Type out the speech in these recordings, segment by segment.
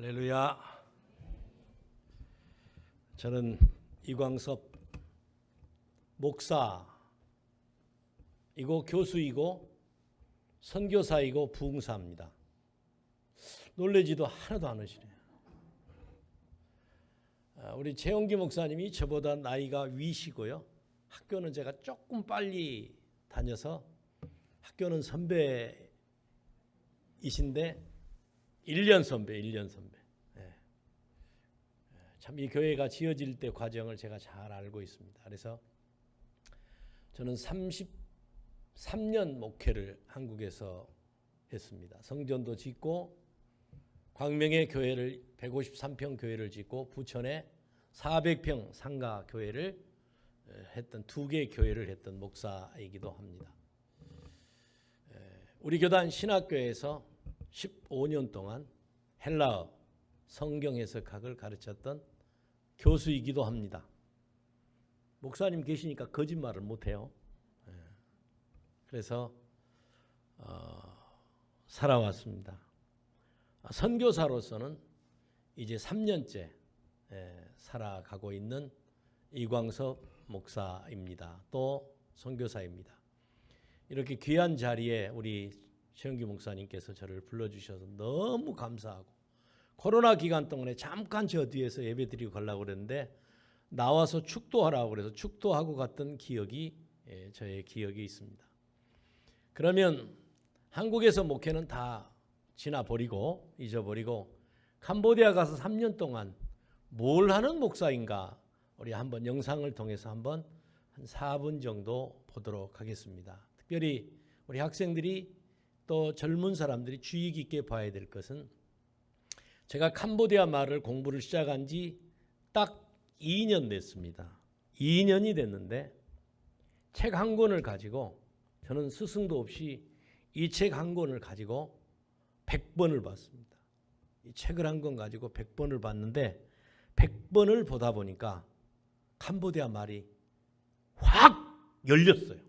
할렐루야. 저는 이광섭 목사이고 교수이고 선교사이고 부흥사입니다. 놀라지도 하나도 않으시네요. 우리 최용기 목사님이 저보다 나이가 위시고요. 학교는 제가 조금 빨리 다녀서 학교는 선배이신데 1년 선배. 참 이 교회가 지어질 때 과정을 제가 잘 알고 있습니다. 그래서 저는 33년 목회를 한국에서 했습니다. 성전도 짓고 광명의 교회를 153평 교회를 짓고 부천에 400평 상가 교회를 했던 두 개의 교회를 했던 목사이기도 합니다. 우리 교단 신학교에서 15년 동안 헬라어 성경 해석학을 가르쳤던 교수이기도 합니다. 목사님 계시니까 거짓말을 못해요. 그래서 살아왔습니다. 선교사로서는 이제 3년째 살아가고 있는 이광섭 목사입니다. 또 선교사입니다. 이렇게 귀한 자리에 우리 최영기 목사님께서 저를 불러주셔서 너무 감사하고, 코로나 기간 동안에 잠깐 저 뒤에서 예배드리고 가려고 그랬는데 나와서 축도하라고 그래서 축도하고 갔던 기억이 저의 기억에 있습니다. 그러면 한국에서 목회는 다 지나버리고 잊어버리고 캄보디아 가서 3년 동안 뭘 하는 목사인가, 우리 한번 영상을 통해서 한번 한 4분 정도 보도록 하겠습니다. 특별히 우리 학생들이 또 젊은 사람들이 주의 깊게 봐야 될 것은, 제가 캄보디아 말을 공부를 시작한 지 딱 2년 됐습니다. 2년이 됐는데 책 한 권을 가지고, 저는 스승도 없이 이 책 한 권을 가지고 100번을 봤습니다. 이 책을 한 권 가지고 100번을 봤는데 100번을 보다 보니까 캄보디아 말이 확 열렸어요.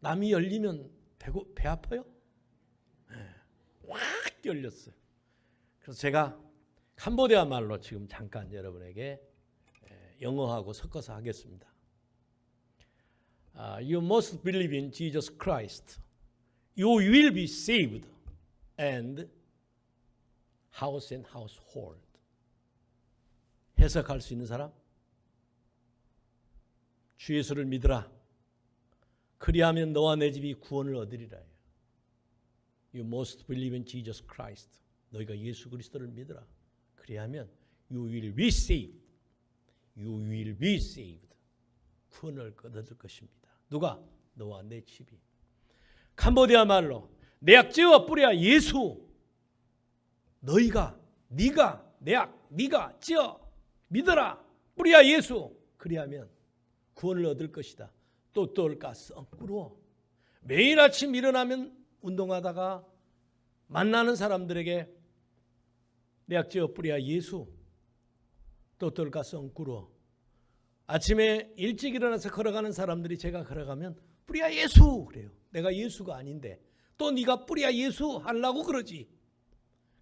남이 열리면 배 아파요? 확 열렸어요. 그래서 제가 캄보디아 말로 지금 잠깐 여러분에게 영어하고 섞어서 하겠습니다. You must believe in Jesus Christ. You will be saved and house and household. 해석할 수 있는 사람? 주 예수를 믿으라. 그리하면 너와 내 집이 구원을 얻으리라. You must believe in Jesus Christ. 너희가 예수 그리스도를 믿으라. 그리하면 you will be saved. You will be saved. 구원을 얻을 것입니다. 누가? 너와 내 집이. 캄보디아 말로 내 악 뿌리야 예수. 너희가, 네가, 내 악, 네가 찌어 믿어라. 뿌리야 예수. 그리하면 구원을 얻을 것이다. 또 올까 썩꾸러. 매일 아침 일어나면 운동하다가 만나는 사람들에게 내 악지어 뿌리야 예수. 또 올까 썩꾸러. 아침에 일찍 일어나서 걸어가는 사람들이 제가 걸어가면 뿌리야 예수 그래요. 내가 예수가 아닌데 또 네가 뿌리야 예수 하려고 그러지.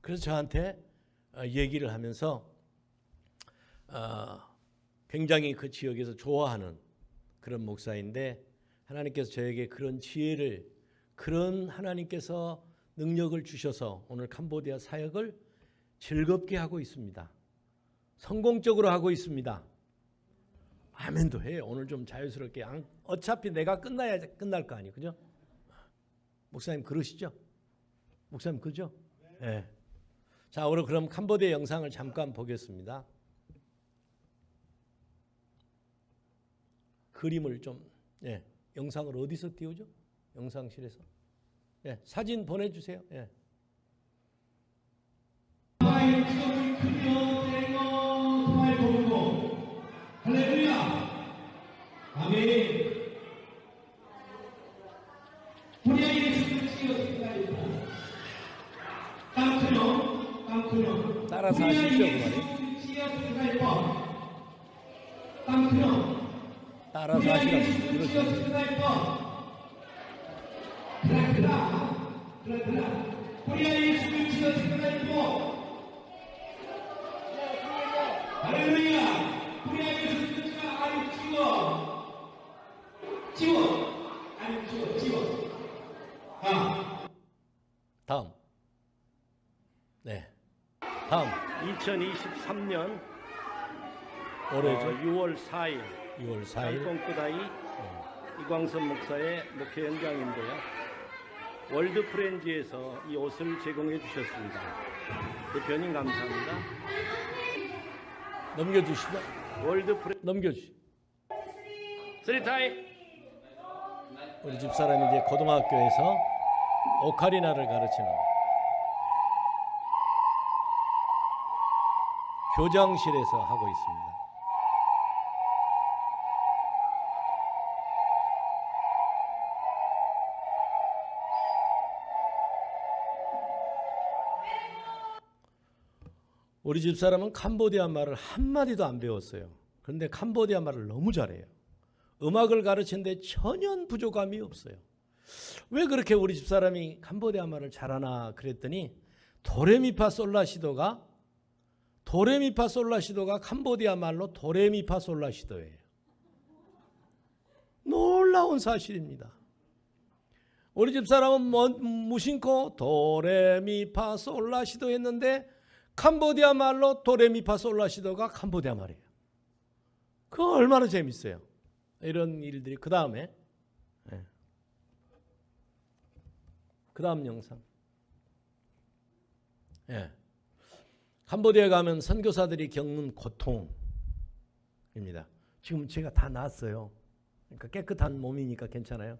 그래서 저한테 얘기를 하면서 굉장히 그 지역에서 좋아하는 그런 목사인데, 하나님께서 저에게 그런 지혜를, 그런 하나님께서 능력을 주셔서 오늘 캄보디아 사역을 즐겁게 하고 있습니다. 성공적으로 하고 있습니다. 아멘도 해요. 오늘 좀 자유스럽게. 어차피 내가 끝나야 끝날 거 아니에요. 그죠? 목사님 그러시죠? 목사님 그죠? 네. 자, 오늘 그럼 캄보디아 영상을 잠깐 보겠습니다. 그림을 좀, 영상을 어디서 띄우죠? 영상실에서. 사진 보내주세요. 할렐루야. 아멘. 우리의 예수 그리스도 땅크령 따라서 하시죠, 땅크령 따라서 하시라고. 우리의 예수 그리스도 네. 다음 2023년 올해죠. 6월 4일 6월 4일 땅콩꾸다이 이광섭 목사의 목회 현장인데요. 월드 프렌즈에서 이 옷을 제공해 주셨습니다. 대표님 감사합니다. 넘겨주시죠. 월드 프렌즈 넘겨주시. 쓰리타임. 우리 집사람이 이제 고등학교에서 오카리나를 가르치는 교장실에서 하고 있습니다. 우리 집사람은 캄보디아 말을 한마디도 안 배웠어요. 그런데 캄보디아 말을 너무 잘해요. 음악을 가르치는데 전혀 부족함이 없어요. 왜 그렇게 우리 집사람이 캄보디아 말을 잘하나 그랬더니 도레미파솔라시도가 캄보디아 말로 도레미파솔라시도예요. 놀라운 사실입니다. 우리 집사람은 무심코 도레미파솔라시도 했는데 캄보디아 말로 도레미파솔라시도가 캄보디아 말이에요. 그거 얼마나 재밌어요. 이런 일들이 그 다음에 그 다음 영상. 캄보디아 가면 선교사들이 겪는 고통입니다. 지금 제가 다 나았어요. 그러니까 깨끗한 몸이니까 괜찮아요.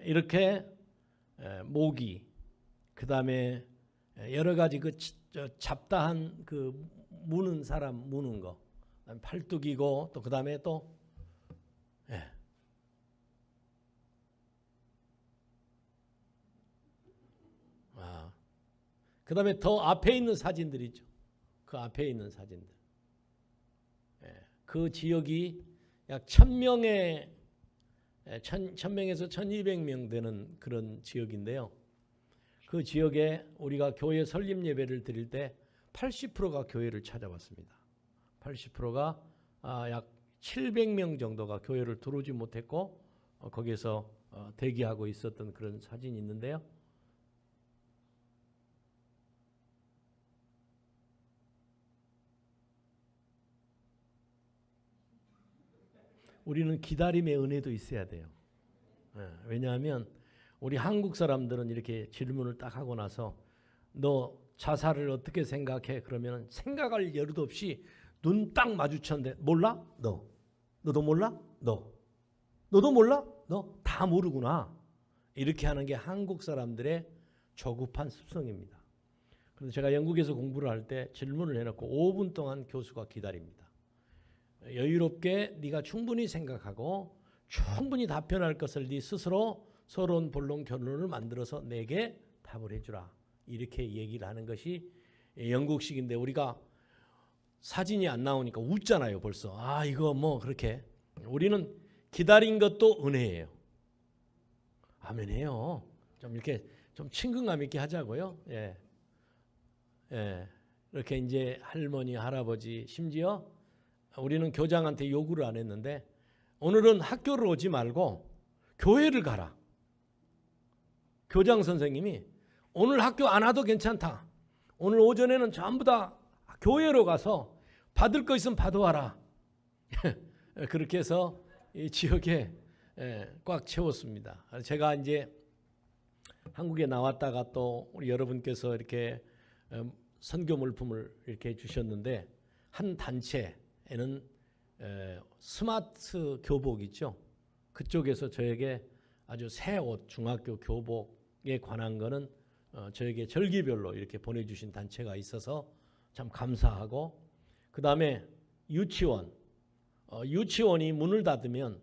이렇게 모기, 그 다음에 여러 가지 그 잡다한 그 무는 사람 무는 거, 팔뚝이고 또 그 다음에 또 그 다음에 더 앞에 있는 사진들 있죠. 그 앞에 있는 사진들. 그 지역이 약 1000명에서 1200명 되는 그런 지역인데요. 그 지역에 우리가 교회 설립 예배를 드릴 때 80%가 교회를 찾아왔습니다. 80%가 약 700명 정도가 교회를 들어오지 못했고 거기에서 대기하고 있었던 그런 사진이 있는데요. 우리는 기다림의 은혜도 있어야 돼요. 왜냐하면 우리 한국 사람들은 이렇게 질문을 딱 하고 나서 너 자살을 어떻게 생각해? 그러면 생각할 여유도 없이 눈 딱 마주쳤는데 몰라? 너도 몰라? 너도 몰라? 너 다 모르구나. 이렇게 하는 게 한국 사람들의 조급한 습성입니다. 그래서 제가 영국에서 공부를 할 때 질문을 해놓고 5분 동안 교수가 기다립니다. 여유롭게 네가 충분히 생각하고 충분히 답변할 것을 네 스스로 서론, 본론, 결론을 만들어서 내게 답을 해주라. 이렇게 얘기를 하는 것이 영국식인데 우리가 사진이 안 나오니까 웃잖아요. 벌써. 이거 뭐 그렇게. 우리는 기다린 것도 은혜예요. 아멘해요. 좀 이렇게 좀 친근감 있게 하자고요. 이렇게 이제 할머니, 할아버지, 심지어 우리는 교장한테 요구를 안 했는데 오늘은 학교를 오지 말고 교회를 가라. 교장 선생님이 오늘 학교 안 와도 괜찮다. 오늘 오전에는 전부 다 교회로 가서 받을 거 있으면 받아와라. 그렇게 해서 이 지역에 꽉 채웠습니다. 제가 이제 한국에 나왔다가 또 우리 여러분께서 이렇게 선교 물품을 이렇게 주셨는데 한 단체에는 스마트 교복 있죠. 그쪽에서 저에게 아주 새 옷, 중학교 교복에 관한 거는 저에게 절기별로 이렇게 보내주신 단체가 있어서 참 감사하고, 그 다음에 유치원이 문을 닫으면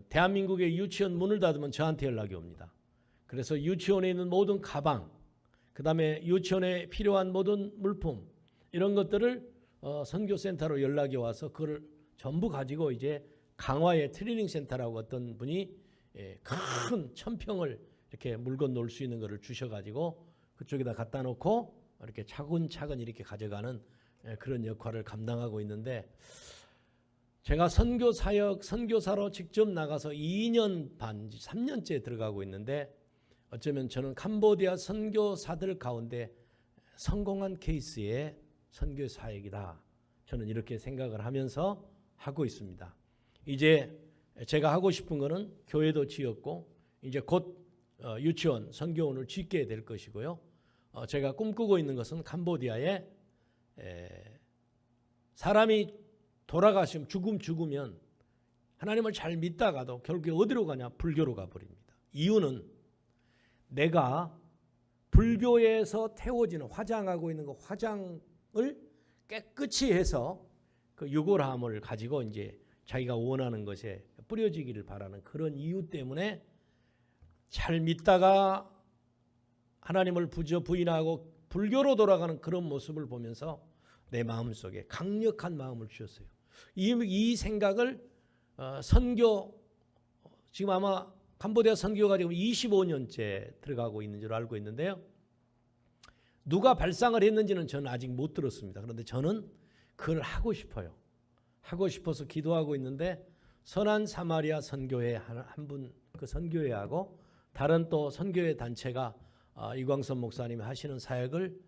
대한민국의 유치원 문을 닫으면 저한테 연락이 옵니다. 그래서 유치원에 있는 모든 가방, 그 다음에 유치원에 필요한 모든 물품 이런 것들을 선교센터로 연락이 와서 그걸 전부 가지고 이제 강화의 트레이닝 센터라고 어떤 분이 큰 1000평을 이렇게 물건 놓을 수 있는 것을 주셔가지고 그쪽에다 갖다 놓고 이렇게 차근차근 이렇게 가져가는 그런 역할을 감당하고 있는데, 제가 선교사로 직접 나가서 2년 반, 3년째 들어가고 있는데 어쩌면 저는 캄보디아 선교사들 가운데 성공한 케이스의 선교 사역이다. 저는 이렇게 생각을 하면서 하고 있습니다. 이제 제가 하고 싶은 거는 교회도 지었고 이제 곧 유치원, 선교원을 짓게 될 것이고요. 제가 꿈꾸고 있는 것은 캄보디아에 사람이 돌아가시면 죽으면 하나님을 잘 믿다가도 결국에 어디로 가냐? 불교로 가버립니다. 이유는 내가 불교에서 태워지는 화장하고 있는 그 화장을 깨끗이 해서 그 유골함을 가지고 이제 자기가 원하는 것에 뿌려지기를 바라는 그런 이유 때문에 잘 믿다가 하나님을 부인하고 불교로 돌아가는 그런 모습을 보면서 내 마음속에 강력한 마음을 주셨어요. 이 생각을 선교, 지금 아마 캄보디아 선교가 지금 25년째 들어가고 있는 줄 알고 있는데요. 누가 발상을 했는지는 저는 아직 못 들었습니다. 그런데 저는 그걸 하고 싶어요. 하고 싶어서 기도하고 있는데 선한 사마리아 선교회 한 분 그 선교회하고 다른 또 선교회 단체가 이광선 목사님이 하시는 사역을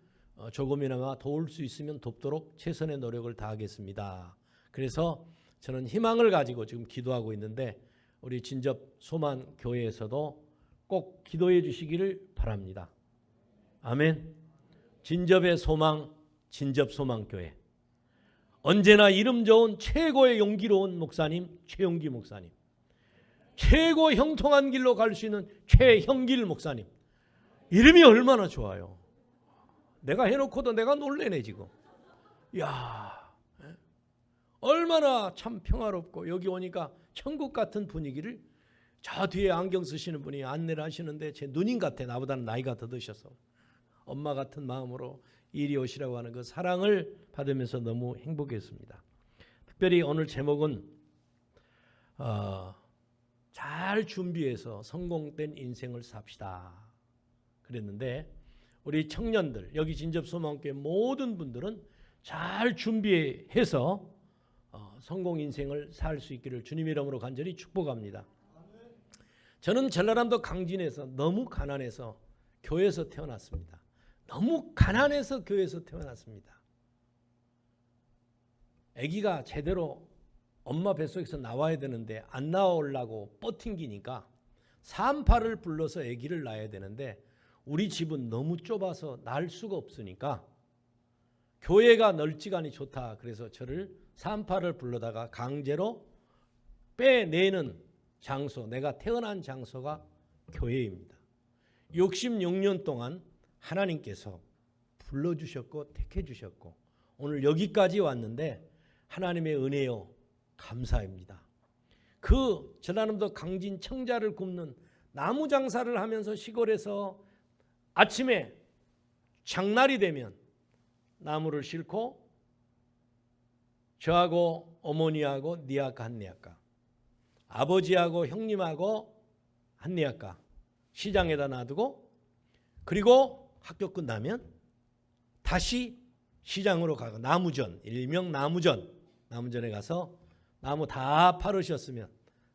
조금이나마 도울 수 있으면 돕도록 최선의 노력을 다하겠습니다. 그래서 저는 희망을 가지고 지금 기도하고 있는데 우리 진접 소만 교회에서도 꼭 기도해 주시기를 바랍니다. 아멘. 진접의 소망, 진접 소망 교회. 언제나 이름 좋은 최고의 용기로운 목사님, 최용기 목사님. 최고 형통한 길로 갈 수 있는 최형길 목사님. 이름이 얼마나 좋아요. 내가 해놓고도 내가 놀래네 지금. 이야, 얼마나 참 평화롭고 여기 오니까 천국 같은 분위기를 저 뒤에 안경 쓰시는 분이 안내를 하시는데 제 누님 같아. 나보다는 나이가 더 드셔서 엄마 같은 마음으로 이리 오시라고 하는 그 사랑을 받으면서 너무 행복했습니다. 특별히 오늘 제목은 잘 준비해서 성공된 인생을 삽시다 그랬는데 우리 청년들 여기 진접소망교회 모든 분들은 잘 준비해서 성공 인생을 살 수 있기를 주님의 이름으로 간절히 축복합니다. 저는 전라남도 강진에서 너무 가난해서 교회에서 태어났습니다. 너무 가난해서 교회에서 태어났습니다. 아기가 제대로 엄마 뱃속에서 나와야 되는데 안 나오려고 뻗팅기니까 산파를 불러서 아기를 낳아야 되는데 우리 집은 너무 좁아서 낳을 수가 없으니까 교회가 널찍하니 좋다. 그래서 저를 산파를 불러다가 강제로 빼내는 장소, 내가 태어난 장소가 교회입니다. 66년 동안 하나님께서 불러주셨고 택해주셨고 오늘 여기까지 왔는데 하나님의 은혜요 감사합니다. 그 전라남도 강진 청자를 굽는 나무 장사를 하면서 시골에서 아침에 장날이 되면 나무를 싣고 저하고 어머니하고 니아까 한니아까 아버지하고 형님하고 한니아까 시장에다 놔두고 그리고 학교 끝나면 다시 시장으로 가고 나무전, 일명 나무전에 가서 나무 다 파르셨으면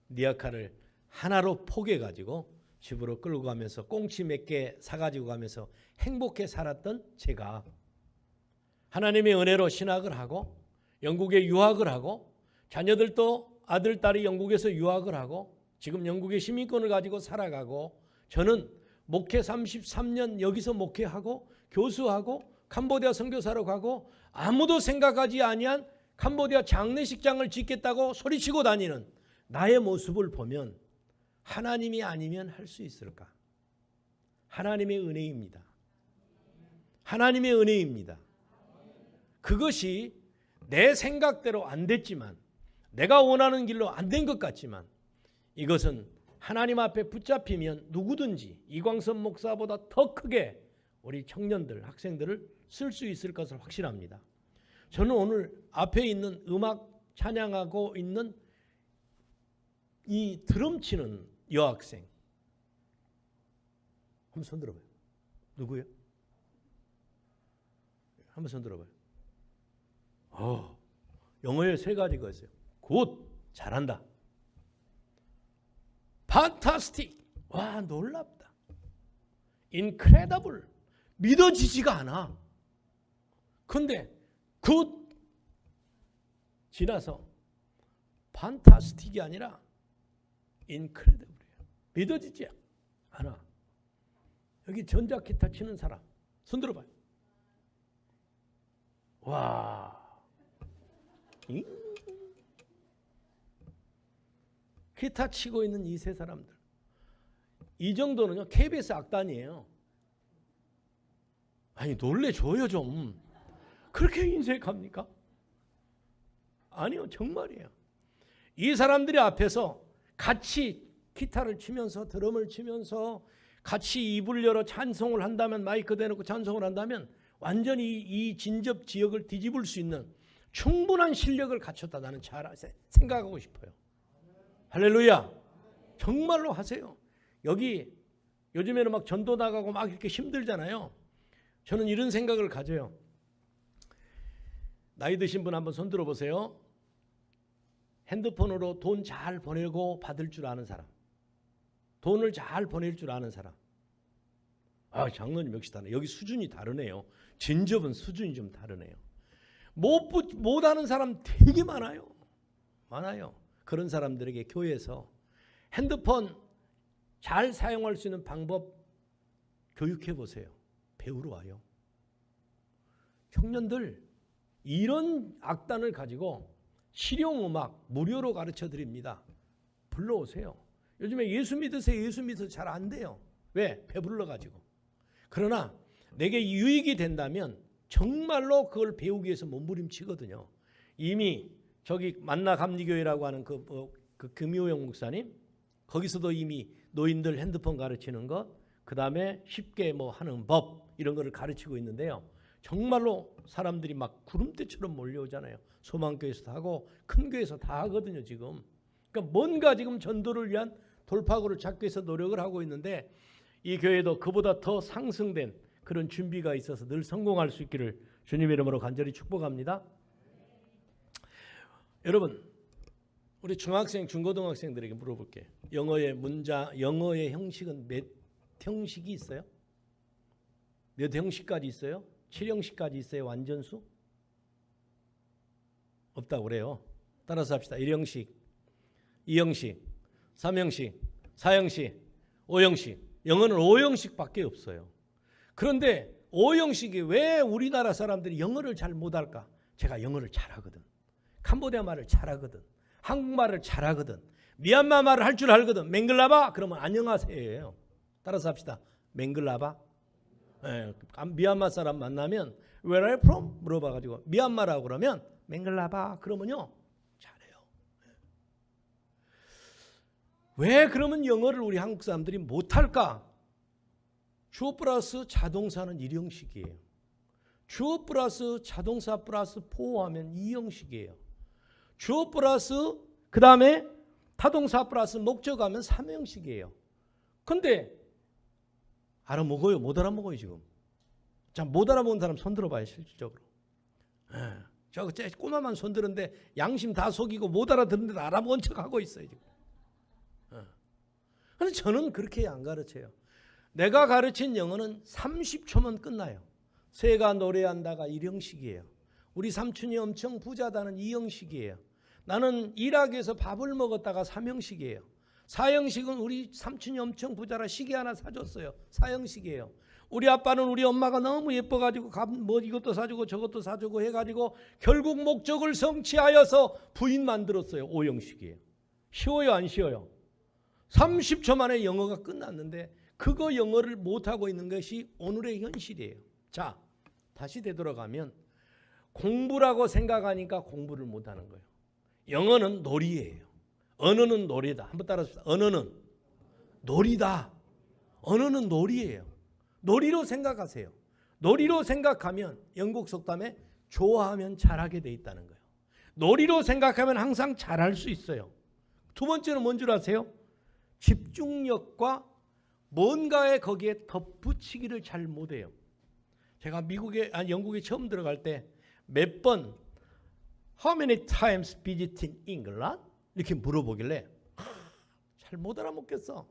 니아카를 하나로 포개가지고 집으로 끌고 가면서 꽁치 몇 개 사가지고 가면서 행복해 살았던 제가 하나님의 은혜로 신학을 하고 영국에 유학을 하고 자녀들도 아들, 딸이 영국에서 유학을 하고 지금 영국의 시민권을 가지고 살아가고 저는 목회 33년 여기서 목회하고 교수하고 캄보디아 선교사로 가고 아무도 생각하지 아니한 캄보디아 장례식장을 짓겠다고 소리치고 다니는 나의 모습을 보면 하나님이 아니면 할 수 있을까? 하나님의 은혜입니다. 하나님의 은혜입니다. 그것이 내 생각대로 안 됐지만 내가 원하는 길로 안 된 것 같지만 이것은 하나님 앞에 붙잡히면 누구든지 이광선 목사보다 더 크게 우리 청년들, 학생들을 쓸 수 있을 것을 확신합니다. 저는 오늘 앞에 있는 음악 찬양하고 있는 이 드럼 치는 여학생 한번 손 들어봐요. 누구예요? 한번 손 들어봐요. 영어에 세 가지가 있어요. 굿, 잘한다. 판타스틱, 와 놀랍다. 인크레더블, 믿어지지가 않아. 근데 굿 지나서 판타스틱이 아니라 인크레디블이에요. 믿어지지 않아. 여기 전자기타 치는 사람 손 들어봐요. 와, 기타 치고 있는 이 세 사람들, 이 정도는요 KBS 악단이에요. 아니 놀래줘요 좀. 그렇게 인색합니까? 아니요, 정말이에요. 이 사람들이 앞에서 같이 기타를 치면서 드럼을 치면서 같이 입을 열어 찬송을 한다면, 마이크 대놓고 찬송을 한다면 완전히 이 진접 지역을 뒤집을 수 있는 충분한 실력을 갖췄다, 나는 잘 생각하고 싶어요. 할렐루야. 정말로 하세요. 여기 요즘에는 막 전도 나가고 막 이렇게 힘들잖아요. 저는 이런 생각을 가져요. 나이 드신 분 한번 손 들어보세요. 핸드폰으로 돈 잘 보내고 받을 줄 아는 사람, 돈을 잘 보낼 줄 아는 사람. 아, 장로님 역시 다르네. 여기 수준이 다르네요. 진접은 수준이 좀 다르네요. 못 아는 사람 되게 많아요. 많아요. 그런 사람들에게 교회에서 핸드폰 잘 사용할 수 있는 방법 교육해 보세요. 배우러 와요. 청년들, 이런 악단을 가지고 실용음악 무료로 가르쳐 드립니다. 불러오세요. 요즘에 예수 믿으세요. 예수 믿어서 잘 안 돼요. 왜? 배불러 가지고. 그러나 내게 유익이 된다면 정말로 그걸 배우기 위해서 몸부림치거든요. 이미 저기 만나 감리교회라고 하는 그 금요영 목사님, 거기서도 이미 노인들 핸드폰 가르치는 것, 그 다음에 쉽게 뭐 하는 법, 이런 거를 가르치고 있는데요. 정말로 사람들이 막 구름대처럼 몰려오잖아요. 소망교회에서도 하고 큰 교회에서 다 하거든요 지금. 그러니까 뭔가 지금 전도를 위한 돌파구를 찾기 위해서 노력을 하고 있는데, 이 교회도 그보다 더 상승된 그런 준비가 있어서 늘 성공할 수 있기를 주님의 이름으로 간절히 축복합니다. 여러분, 우리 중학생, 중고등학생들에게 물어볼게요. 영어의 문장, 영어의 형식은 몇 형식이 있어요? 몇 형식까지 있어요? 7형식까지 있어요? 완전수? 없다고 그래요. 따라서 합시다. 1형식, 2형식, 3형식, 4형식, 5형식. 영어는 5형식밖에 없어요. 그런데 5형식이 왜 우리나라 사람들이 영어를 잘 못할까? 제가 영어를 잘하거든. 캄보디아 말을 잘하거든. 한국말을 잘하거든. 미얀마 말을 할 줄 알거든. 맹글라바? 그러면 안녕하세요예요. 따라서 합시다. 맹글라바? 네, 미얀마 사람 만나면 Where are you from? 물어봐가지고 미얀마라고 그러면 맹글라바 그러면요 잘해요. 왜 그러면 영어를 우리 한국 사람들이 못할까? 주어 플러스 자동사는 1형식이에요. 주어 플러스 자동사 플러스 포함하면 2형식이에요. 주어 플러스 그 다음에 타동사 플러스 목적하면 3형식이에요. 근데 알아먹어요? 못 알아먹어요 지금? 자, 못 알아먹은 사람 손 들어봐요 실질적으로. 저 꼬마만 손 들었는데 양심 다 속이고 못 알아듣는데도 알아먹은 척하고 있어요 지금. 그런데 저는 그렇게 안 가르쳐요. 내가 가르친 영어는 30초면 끝나요. 새가 노래한다가 1형식이에요. 우리 삼촌이 엄청 부자다는 2형식이에요. 나는 일하기에서 밥을 먹었다가 3형식이에요. 4형식은 우리 삼촌이 엄청 부자라 시계 하나 사줬어요. 4형식이에요. 우리 아빠는 우리 엄마가 너무 예뻐가지고 뭐 이것도 사주고 저것도 사주고 해가지고 결국 목적을 성취하여서 부인 만들었어요. 5형식이에요. 쉬워요 안 쉬워요? 30초 만에 영어가 끝났는데 그거 영어를 못하고 있는 것이 오늘의 현실이에요. 자, 다시 되돌아가면 공부라고 생각하니까 공부를 못하는 거예요. 영어는 놀이예요. 언어는 놀이다. 한번 따라합시다. 언어는 놀이다. 언어는 놀이예요. 놀이로 생각하세요. 놀이로 생각하면 영국 속담에 좋아하면 잘하게 돼 있다는 거예요. 놀이로 생각하면 항상 잘할 수 있어요. 두 번째는 뭔 줄 아세요? 집중력과 뭔가에 거기에 덧붙이기를 잘 못해요. 제가 영국에 처음 들어갈 때 몇 번 How many times visiting England? 이렇게 물어보길래 잘 못 알아먹겠어.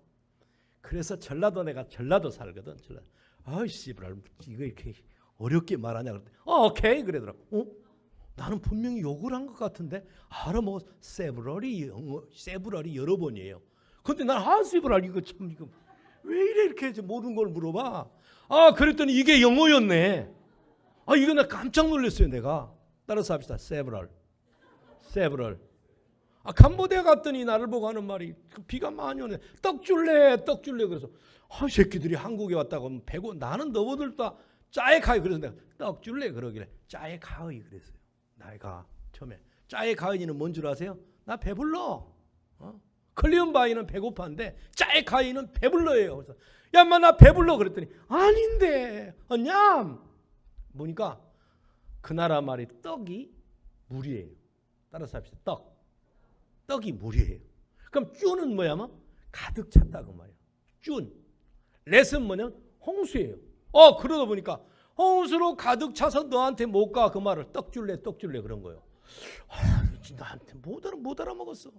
그래서 내가 전라도 살거든. 아이씨, 이거 이렇게 어렵게 말하냐 그랬더니 오케이 그러더라고. 나는 분명히 욕을 한 것 같은데 알아먹어. several이 여러 번이에요. 근데 난 several 이거 참 이거 왜 이렇게 모르는 걸 물어봐. 그랬더니 이게 영어였네. 이거 나 깜짝 놀랐어요 내가. 따라서 합시다. several. 캄보디아 갔더니 나를 보고 하는 말이 비가 많이 오네. 떡 줄래. 그래서 새끼들이 한국에 왔다고 하면 배고 나는 너희들 다 짜에 가이. 그래서 내가 떡 줄래 그러길래 짜에 가이 그랬어요. 내가 처음에 짜에 가이는 뭔 줄 아세요? 나 배불러. 클리언 바이는 배고파인데 짜에 가이는 배불러예요. 그래서 야 인마 나 배불러 그랬더니 아닌데 냠 보니까 그 나라 말이 떡이 물이에요. 따라서 합시다. 떡이 물이에요. 그럼 쭈는 뭐냐면 가득 찼다고 말이야. 쭈는 렛은 뭐냐면 홍수예요. 그러다 보니까 홍수로 가득 차서 너한테 못 가 그 말을 떡 줄래 그런 거예요. 나한테 못 알아먹었어.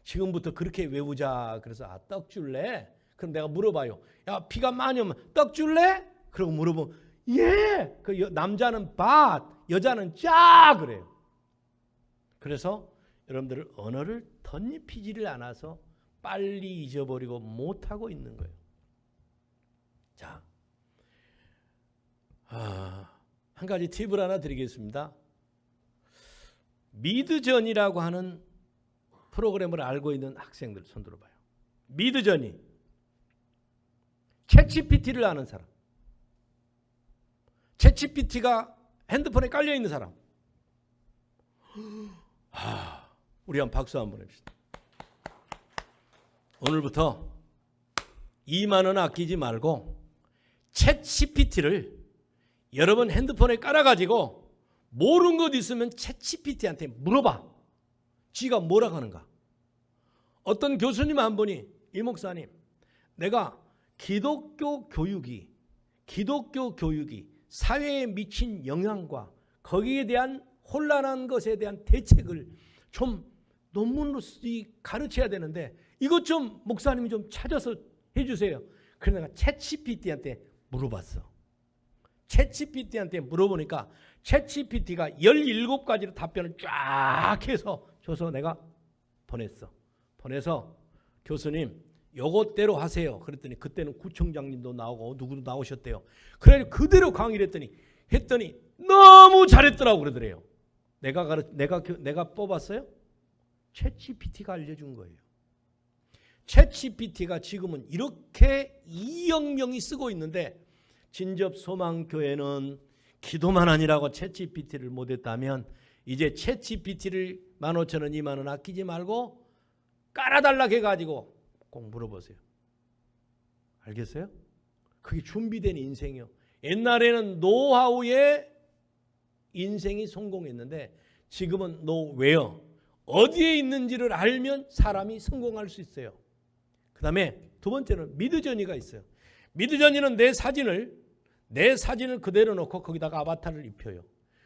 지금부터 그렇게 외우자. 그래서 떡 줄래? 그럼 내가 물어봐요. 야 비가 많이 오면 떡 줄래? 그러고 물어보면 예. 남자는 밭, 여자는 짜 그래요. 그래서 여러분들 언어를 덧입히지를 않아서 빨리 잊어버리고 못하고 있는 거예요. 자, 한 가지 팁을 하나 드리겠습니다. 미드저니라고 하는 프로그램을 알고 있는 학생들 손 들어봐요. 미드저니, 챗GPT를 아는 사람, 챗GPT가 핸드폰에 깔려 있는 사람. 우리 한번 박수 한번 해봅시다. 오늘부터 2만 원 아끼지 말고 챗GPT를 여러분 핸드폰에 깔아가지고 모르는 것 있으면 챗GPT한테 물어봐. 지가 뭐라고 하는가. 어떤 교수님 한 분이 이 목사님 내가 기독교 교육이 사회에 미친 영향과 거기에 대한 혼란한 것에 대한 대책을 좀 논문으로 가르쳐야 되는데 이것 좀 목사님이 좀 찾아서 해주세요. 그래서 내가 챗GPT한테 물어봤어. 챗GPT한테 물어보니까 챗GPT가 17가지로 답변을 쫙 해서 줘서 내가 보내서 교수님 요것대로 하세요. 그랬더니 그때는 구청장님도 나오고 누구도 나오셨대요. 그래 그대로 강의를 했더니 너무 잘했더라고 그러더래요. 내가 뽑았어요? 챗GPT가 알려준 거예요. 챗GPT가 지금은 이렇게 2억 명이 쓰고 있는데 진접소망교회는 기도만 아니라고 챗GPT를 못했다면 이제 챗GPT를 15,000원, 2만 원 아끼지 말고 깔아달라 해가지고 꼭 물어보세요. 알겠어요? 그게 준비된 인생이요. 옛날에는 노하우에 인생이 성공했는데 지금은 노웨어. 어디에 있는지를 알면 사람이 성공할 수 있어요. 그 다음에 두 번째는 미드저니가 있어요. 미드저니는 내 사진을 그대로 놓고 거기다가 아바타를 입혀요.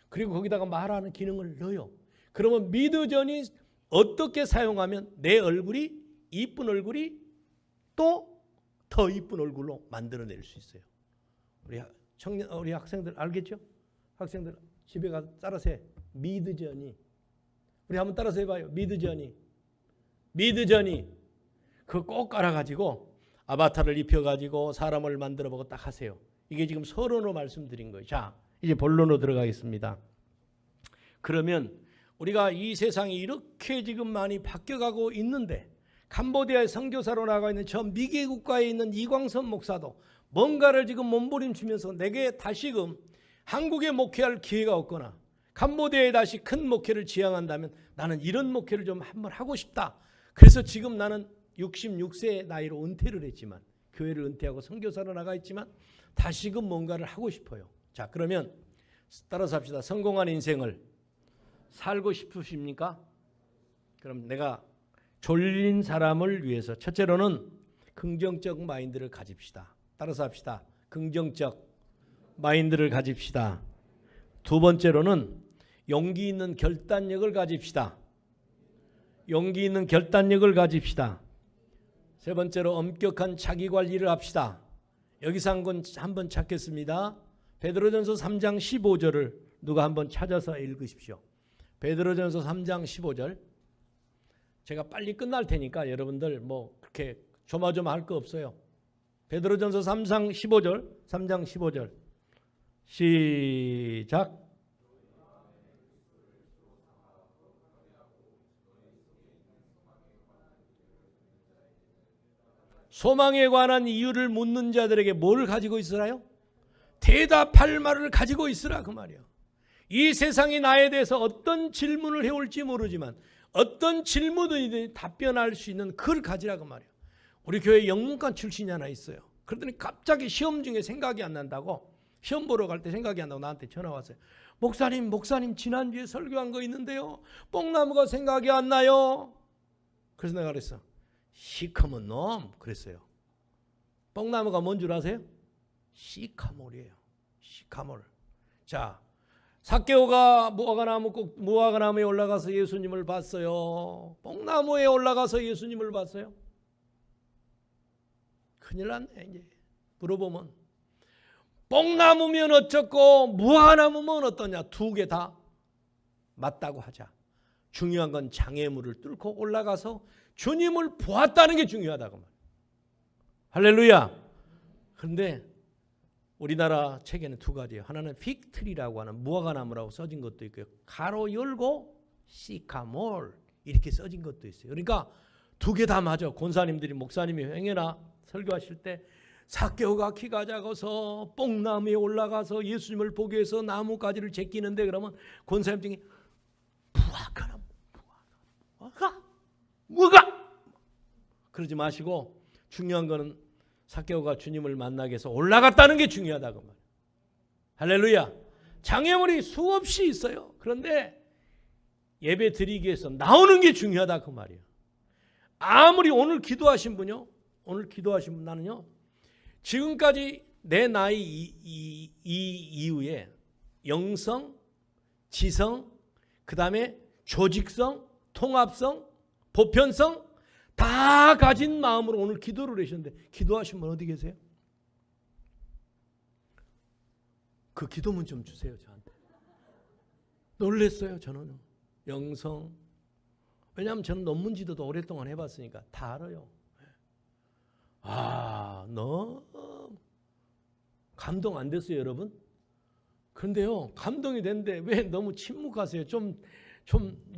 그리고 거기다가 말하는 기능을 넣어요. 그러면 미드저니 어떻게 사용하면 내 얼굴이 이쁜 얼굴이 또 더 이쁜 얼굴로 만들어낼 수 있어요. 우리 학생들 알겠죠? 학생들 집에 가서 따라서 해. 미드저니. 우리 한번 따라서 해봐요. 미드저니. 그거 꼭 깔아가지고 아바타를 입혀가지고 사람을 만들어보고 딱 하세요. 이게 지금 서론으로 말씀드린 거예요. 자, 이제 본론으로 들어가겠습니다. 그러면 우리가 이 세상이 이렇게 지금 많이 바뀌어가고 있는데 캄보디아에 선교사로 나가 있는 저 미개 국가에 있는 이광선 목사도 뭔가를 지금 몸부림치면서 내게 다시금 한국에 목회할 기회가 없거나 캄보디아에 다시 큰 목회를 지향한다면 나는 이런 목회를 좀 한번 하고 싶다. 그래서 지금 나는 66세 나이로 은퇴를 했지만 교회를 은퇴하고 선교사로 나가 있지만 다시금 뭔가를 하고 싶어요. 자, 그러면 따라서 합시다. 성공한 인생을 살고 싶으십니까? 그럼 내가 졸린 사람을 위해서 첫째로는 긍정적 마인드를 가집시다. 따라서 합시다. 긍정적 마인드를 가집시다. 두 번째로는 용기 있는 결단력을 가집시다. 용기 있는 결단력을 가집시다. 세 번째로 엄격한 자기관리를 합시다. 여기서 한번 찾겠습니다. 베드로전서 3장 15절을 누가 한번 찾아서 읽으십시오. 베드로전서 3장 15절. 제가 빨리 끝날 테니까 여러분들 뭐 그렇게 조마조마할 거 없어요. 베드로전서 3장 15절. 시작. 소망에 관한 이유를 묻는 자들에게 뭘 가지고 있으라요? 대답할 말을 가지고 있으라 그 말이야. 이 세상이 나에 대해서 어떤 질문을 해올지 모르지만 어떤 질문이든 답변할 수 있는 그걸 가지라 그 말이야. 우리 교회 영문과 출신이 하나 있어요. 그러더니 갑자기 시험 중에 생각이 안 난다고, 시험 보러 갈 때 생각이 안 나고 나한테 전화 왔어요. 목사님 지난주에 설교한 거 있는데요, 뽕나무가 생각이 안 나요. 그래서 내가 그랬어. 시커먼 놈 그랬어요. 뽕나무가 뭔 줄 아세요? 시카몰이에요. 시카몰. 자, 삭개오가 무화과나무에 올라가서 예수님을 봤어요. 뽕나무에 올라가서 예수님을 봤어요. 큰일 났네. 이제 물어보면 뽕나무면 어쩌고 무화과나무면 어떠냐, 두 개 다 맞다고 하자. 중요한 건 장애물을 뚫고 올라가서 주님을 보았다는 게 중요하다고 말이에요. 할렐루야. 그런데 우리나라 책에는 두 가지예요. 하나는 픽트리라고 하는 무화과나무라고 써진 것도 있고요. 가로 열고 시카몰 이렇게 써진 것도 있어요. 그러니까 두 개 다 맞아. 권사님들이, 목사님이 행여나 설교하실 때 삭개오가 키가 작아서 뽕나무에 올라가서 예수님을 보기 위해서 나뭇가지를 제끼는데, 그러면 권사님 중에 무화과 그러지 마시고, 중요한 거는 삭개오가 주님을 만나기 위해서 올라갔다는 게 중요하다고 말이에요. 할렐루야. 장애물이 수없이 있어요. 그런데 예배 드리기 위해서 나오는 게 중요하다 그 말이에요. 아무리 오늘 기도하신 분요, 오늘 기도하신 분, 나는요 지금까지 내 나이 이후에 영성, 지성, 그 다음에 조직성, 통합성, 보편성 다 가진 마음으로 오늘 기도를 하셨는데, 기도하신 분 어디 계세요? 그 기도문 좀 주세요 저한테. 놀랬어요 저는. 영성, 왜냐하면 저는 논문 지도도 오랫동안 해봤으니까 다 알아요. 너무 감동 안 됐어요 여러분? 그런데요 감동이 됐는데 왜 너무 침묵하세요? 좀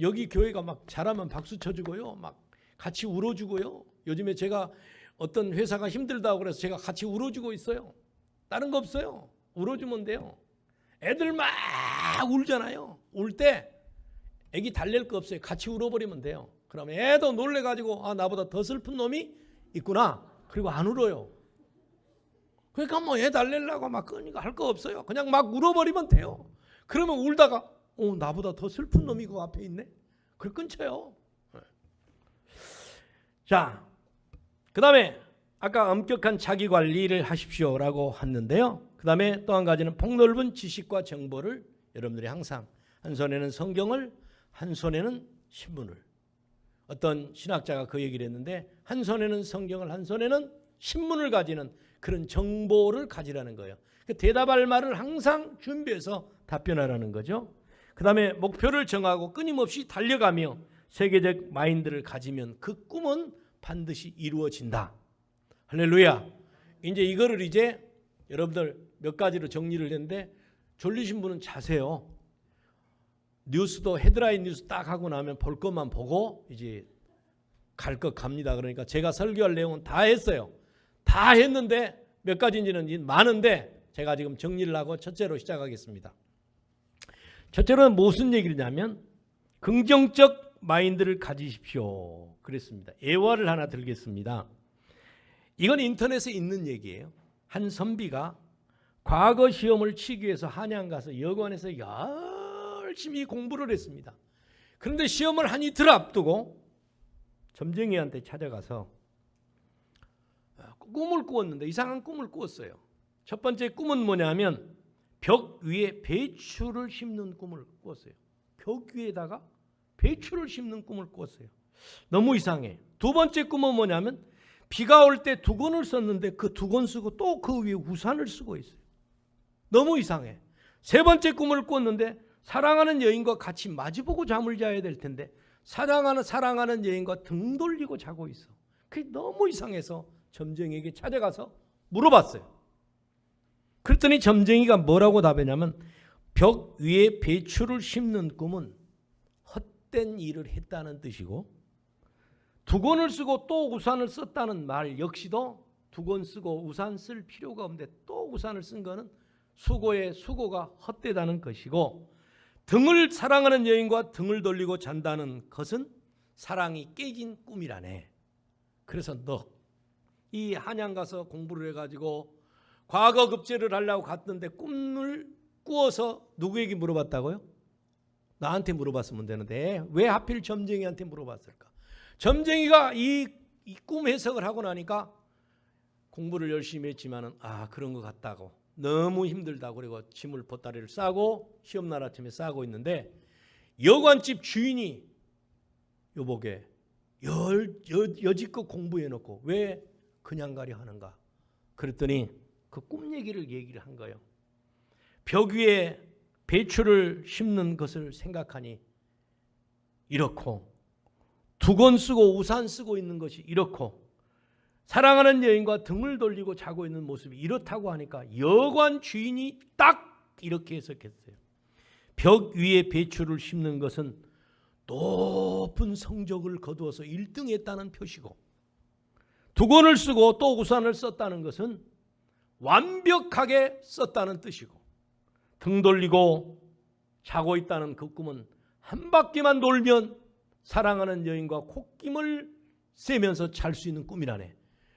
여기 교회가 막 잘하면 박수 쳐주고요, 막 같이 울어주고요. 요즘에 제가 어떤 회사가 힘들다고 그래서 제가 같이 울어주고 있어요. 다른 거 없어요. 울어주면 돼요. 애들 막 울잖아요. 울 때 애기 달랠 거 없어요. 같이 울어버리면 돼요. 그러면 애도 놀래가지고 나보다 더 슬픈 놈이 있구나. 그리고 안 울어요. 그러니까 뭐 애 달래려고 막 끄니까 할 거 없어요. 그냥 막 울어버리면 돼요. 그러면 울다가 나보다 더 슬픈 놈이 그 앞에 있네. 그걸 끊쳐요. 자, 그 다음에 아까 엄격한 자기관리를 하십시오라고 했는데요. 그 다음에 또 한 가지는 폭넓은 지식과 정보를 여러분들이 항상 한 손에는 성경을, 한 손에는 신문을. 어떤 신학자가 그 얘기를 했는데, 한 손에는 성경을, 한 손에는 신문을 가지는 그런 정보를 가지라는 거예요. 대답할 말을 항상 준비해서 답변하라는 거죠. 그 다음에 목표를 정하고 끊임없이 달려가며 세계적 마인드를 가지면 그 꿈은 반드시 이루어진다. 할렐루야. 이거를 여러분들 몇 가지로 정리를 했는데, 졸리신 분은 자세요. 뉴스도 헤드라인 뉴스 딱 하고 나면 볼 것만 보고 이제 갈 것 갑니다. 그러니까 제가 설교할 내용은 다 했어요. 다 했는데 몇 가지인지는 많은데 제가 지금 정리를 하고 첫째로 시작하겠습니다. 첫째로는 무슨 얘기냐면 긍정적 마인드를 가지십시오. 그랬습니다. 예화를 하나 들겠습니다. 이건 인터넷에 있는 얘기예요. 한 선비가 과거 시험을 치기 위해서 한양 가서 여관에서 열심히 공부를 했습니다. 그런데 시험을 한 이틀 앞두고 점쟁이한테 찾아가서 꿈을 꾸었는데 이상한 꿈을 꾸었어요. 첫 번째 꿈은 뭐냐면 벽 위에 배추를 심는 꿈을 꾸었어요. 벽 위에다가 배추를 심는 꿈을 꾸었어요. 너무 이상해. 두 번째 꿈은 뭐냐면 비가 올 때 두건을 썼는데 그 두건 쓰고 또 그 위에 우산을 쓰고 있어요. 너무 이상해. 세 번째 꿈을 꿨는데 사랑하는 여인과 같이 마주보고 잠을 자야 될 텐데 사랑하는 여인과 등 돌리고 자고 있어. 그게 너무 이상해서 점쟁이에게 찾아가서 물어봤어요. 그랬더니 점쟁이가 뭐라고 답했냐면 벽 위에 배추를 심는 꿈은 헛된 일을 했다는 뜻이고 두건을 쓰고 또 우산을 썼다는 말 역시도 두건 쓰고 우산 쓸 필요가 없는데 또 우산을 쓴 거는 수고가 헛되다는 것이고 등을 사랑하는 여인과 등을 돌리고 잔다는 것은 사랑이 깨진 꿈이라네. 그래서 너 이 한양 가서 공부를 해가지고 과거 급제를 하려고 갔는데 꿈을 꾸어서 누구에게 물어봤다고요? 나한테 물어봤으면 되는데 왜 하필 점쟁이한테 물어봤을까? 점쟁이가 이 꿈 해석을 하고 나니까 공부를 열심히 했지만은 그런 것 같다고 너무 힘들다고 그리고 짐을 보따리를 싸고 시험날 아침에 싸고 있는데 여관집 주인이 여보게 여지껏 공부해놓고 왜 그냥 가려 하는가? 그랬더니 그 꿈 얘기를 한 거예요. 벽 위에 배추를 심는 것을 생각하니 이렇고 두건 쓰고 우산 쓰고 있는 것이 이렇고 사랑하는 여인과 등을 돌리고 자고 있는 모습이 이렇다고 하니까 여관 주인이 딱 이렇게 해석했어요. 벽 위에 배추를 심는 것은 높은 성적을 거두어서 1등했다는 표시고 두건을 쓰고 또 우산을 썼다는 것은 완벽하게 썼다는 뜻이고 등 돌리고 자고 있다는 그 꿈은 한 바퀴만 돌면 사랑하는 여인과 콧김을 쐬면서 잘 수 있는 꿈이라네.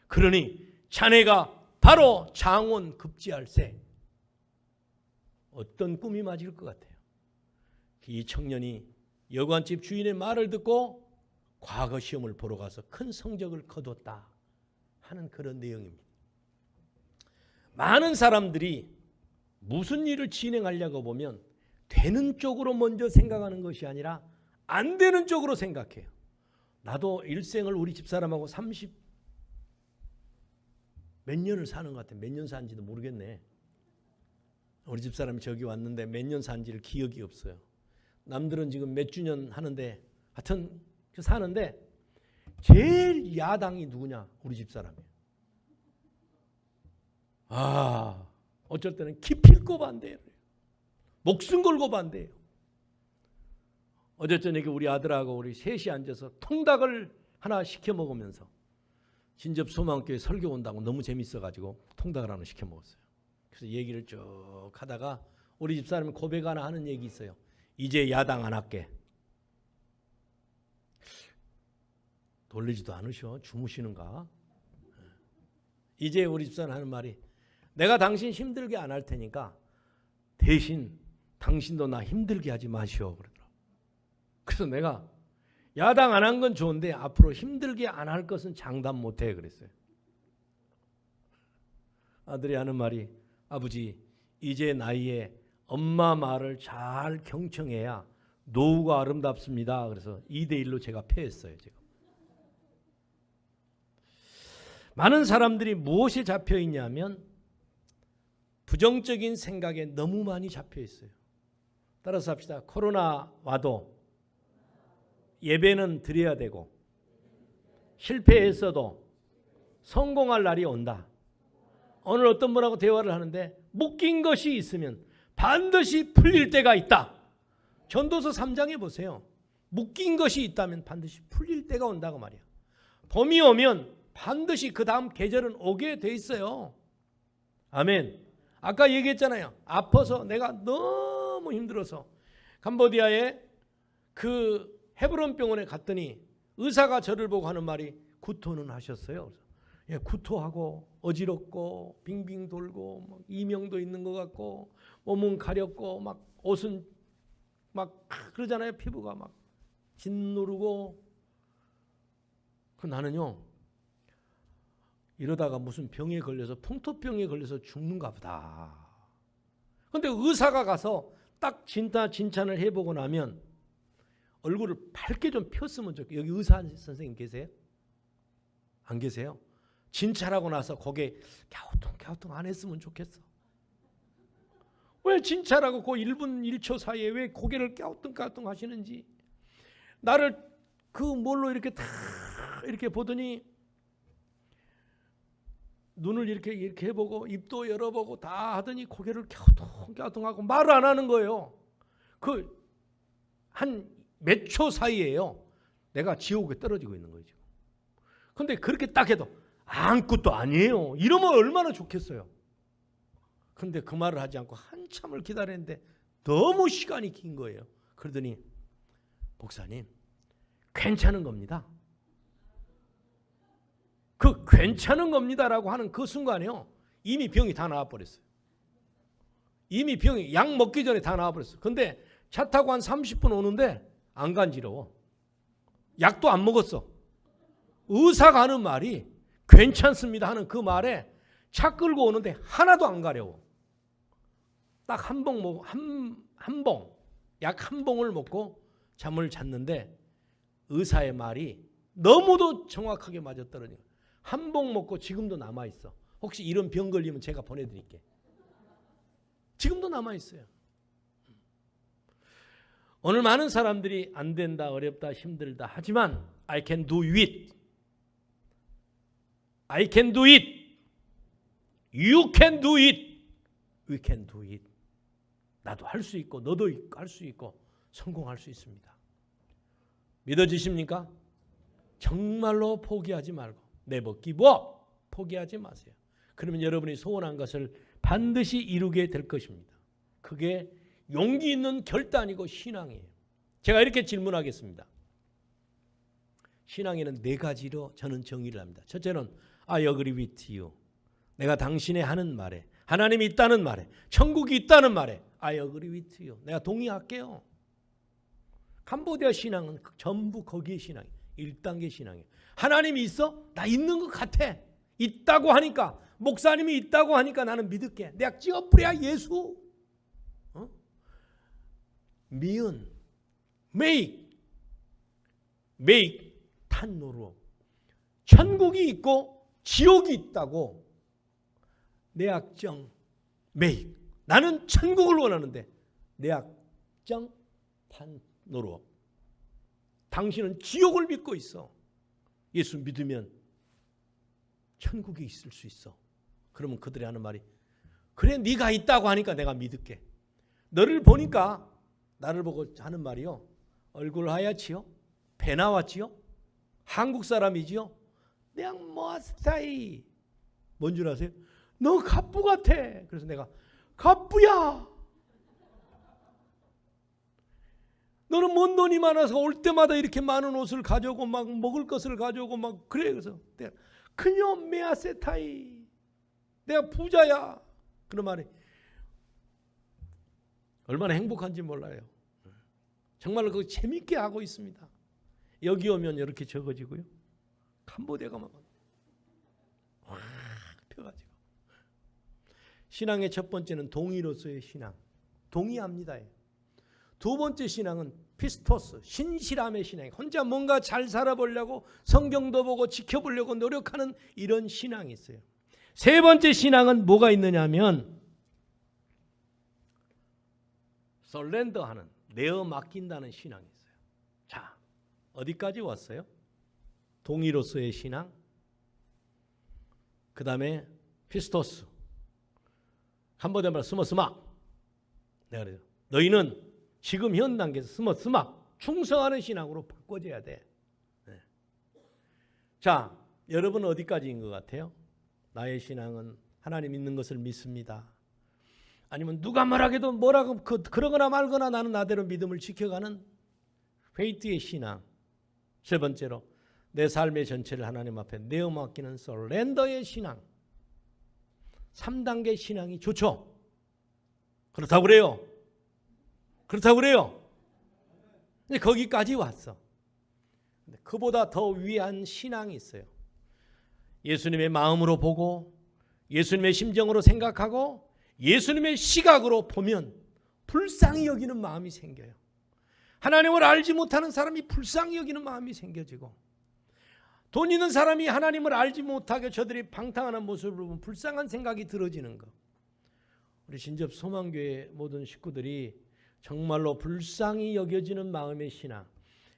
그러니 자네가 바로 장원 급제할세. 어떤 꿈이 맞을 것 같아요? 이 청년이 여관집 주인의 말을 듣고 과거 시험을 보러 가서 큰 성적을 거뒀다 하는 그런 내용입니다. 많은 사람들이 무슨 일을 진행하려고 보면 되는 쪽으로 먼저 생각하는 것이 아니라 안 되는 쪽으로 생각해요. 나도 일생을 우리 집사람하고 30 몇 년을 사는 것 같아요. 몇 년 산지도 모르겠네. 우리 집사람이 저기 왔는데 몇 년 산지를 기억이 없어요. 남들은 지금 몇 주년 하는데 하여튼 사는데 제일 야당이 누구냐? 우리 집사람이에요. 어쩔 때는 기필코 반대해요. 목숨 걸고 반대해요. 어제 저녁에 우리 아들하고 우리 셋이 앉아서 통닭을 하나 시켜 먹으면서 진접소망교회 설교 온다고 너무 재밌어가지고 통닭을 하나 시켜 먹었어요. 그래서 얘기를 쭉 하다가 우리 집사람이 고백 하나 하는 얘기 있어요. 이제 야당 안 할게. 놀리지도 않으셔. 주무시는가? 이제 우리 집사람 하는 말이 내가 당신 힘들게 안 할 테니까 대신 당신도 나 힘들게 하지 마시오. 그러더라고. 그래서 내가 야당 안 한 건 좋은데 앞으로 힘들게 안 할 것은 장담 못해 그랬어요. 아들이 하는 말이 아버지 이제 나이에 엄마 말을 잘 경청해야 노후가 아름답습니다. 그래서 2대1로 제가 패했어요. 지금. 많은 사람들이 무엇에 잡혀 있냐면 부정적인 생각에 너무 많이 잡혀 있어요. 따라서 합시다. 코로나 와도 예배는 드려야 되고 실패했어도 성공할 날이 온다. 오늘 어떤 분하고 대화를 하는데 묶인 것이 있으면 반드시 풀릴 때가 있다. 전도서 3장에 보세요. 묶인 것이 있다면 반드시 풀릴 때가 온다고 말이야. 봄이 오면 반드시 그 다음 계절은 오게 돼 있어요. 아멘. 아까 얘기했잖아요. 아파서 내가 너무 힘들어서 캄보디아에 그 헤브론 병원에 갔더니 의사가 저를 보고 하는 말이 구토는 하셨어요. 예, 구토하고 어지럽고 빙빙 돌고 막 이명도 있는 것 같고 몸은 가렵고 막 옷은 막 그러잖아요. 피부가 막 짓누르고. 나는요 이러다가 무슨 병에 걸려서 풍토병에 걸려서 죽는가 보다. 그런데 의사가 가서 딱 진단을 해보고 나면 얼굴을 밝게 좀 폈으면 좋겠어요. 여기 의사 선생님 계세요? 안 계세요? 진찰하고 나서 거기에 갸우뚱 안 했으면 좋겠어. 왜 진찰하고 그 1분 1초 사이에 왜 고개를 깨우뚱깨우뚱 하시는지, 나를 그 뭘로 이렇게 다 이렇게 보더니 눈을 이렇게 해보고 입도 열어보고 다 하더니 고개를 깨우뚱깨우뚱하고 말을 안 하는 거예요. 그 한 몇 초 사이에요. 내가 지옥에 떨어지고 있는 거죠. 근데 그렇게 딱 해도 아무것도 아니에요. 이러면 얼마나 좋겠어요. 근데 그 말을 하지 않고 한참을 기다렸는데 너무 시간이 긴 거예요. 그러더니 목사님, 괜찮은 겁니다. 그 괜찮은 겁니다라고 하는 그 순간에요, 이미 병이 다 나와버렸어요. 이미 병이 약 먹기 전에 다 나와버렸어요. 근데 차 타고 한 30분 오는데 안 간지러워. 약도 안 먹었어. 의사가 하는 말이 괜찮습니다 하는 그 말에 차 끌고 오는데 하나도 안 가려워. 딱 한 봉 먹고 약 한 봉을 먹고 잠을 잤는데 의사의 말이 너무도 정확하게 맞아떨어져요. 한 봉 먹고 지금도 남아있어. 혹시 이런 병 걸리면 제가 보내드릴게. 지금도 남아있어요. 오늘 많은 사람들이 안 된다, 어렵다, 힘들다 하지만 I can do it. I can do it. You can do it. We can do it. 나도 할 수 있고 너도 할 수 있고 성공할 수 있습니다. 믿어지십니까? 정말로 포기하지 말고 never give up. 포기하지 마세요. 그러면 여러분이 소원한 것을 반드시 이루게 될 것입니다. 그게 용기 있는 결단이고 신앙이에요. 제가 이렇게 질문하겠습니다. 신앙에는 4가지로 저는 정의를 합니다. 첫째는 I agree with you. 내가 당신의 하는 말에, 하나님이 있다는 말에, 천국이 있다는 말에 I agree with you. 내가 동의할게요. 캄보디아 신앙은 전부 거기에 신앙이에요. 1단계 신앙이에요. 하나님이 있어? 나 있는 것 같아. 있다고 하니까, 목사님이 있다고 하니까 나는 믿을게. 내가 찌어뿌려 예수. 미은, make 탄노로. 천국이 있고 지옥이 있다고. 내 악정 make. 나는 천국을 원하는데 내 악정 탄노로. 당신은 지옥을 믿고 있어. 예수 믿으면 천국이 있을 수 있어. 그러면 그들이 하는 말이, 그래 네가 있다고 하니까 내가 믿을게. 너를 보니까, 나를 보고 하는 말이요, 얼굴 하얗지요? 배 나왔지요? 한국 사람이지요? 내가 뭐 스타이. 뭔 줄 아세요? 너 갑부 같아. 그래서 내가 갑부야. 너는 뭔 돈이 많아서 올 때마다 이렇게 많은 옷을 가져오고 막 먹을 것을 가져오고 막 그래. 그래서 내가 그녀 메아세타이. 내가 부자야. 그런 말이 얼마나 행복한지 몰라요. 정말로 그거 재밌게 하고 있습니다. 여기 오면 이렇게 적어지고요. 캄보디아 가면 확 펴가지고. 신앙의 첫 번째는 동의로서의 신앙. 동의합니다. 두 번째 신앙은 피스토스, 신실함의 신앙. 혼자 뭔가 잘 살아보려고 성경도 보고 지켜보려고 노력하는 이런 신앙이 있어요. 세 번째 신앙은 뭐가 있느냐 하면 설렌더하는, 내어 맡긴다는 신앙이 있어요. 자, 어디까지 왔어요? 동의로서의 신앙, 그 다음에 피스토스, 캄보디아 말 스머스마. 내가 그래요. 너희는 지금 현 단계에서 스머스마, 충성하는 신앙으로 바꿔줘야 돼. 네. 자, 여러분은 어디까지인 것 같아요? 나의 신앙은 하나님 있는 것을 믿습니다. 아니면 누가 말하게도 뭐라고 그러거나 말거나 나는 나대로 믿음을 지켜가는 페이트의 신앙. 세 번째로 내 삶의 전체를 하나님 앞에 내어 맡기는 설렌더의 신앙. 3단계 신앙이 좋죠. 그렇다고 그래요. 그렇다고 그래요. 근데 거기까지 왔어. 근데 그보다 더 위한 신앙이 있어요. 예수님의 마음으로 보고 예수님의 심정으로 생각하고 예수님의 시각으로 보면 불쌍히 여기는 마음이 생겨요. 하나님을 알지 못하는 사람이 불쌍히 여기는 마음이 생겨지고, 돈 있는 사람이 하나님을 알지 못하게 저들이 방탕하는 모습을 보면 불쌍한 생각이 들어지는 거. 우리 신접 소망교회 모든 식구들이 정말로 불쌍히 여겨지는 마음의 신앙,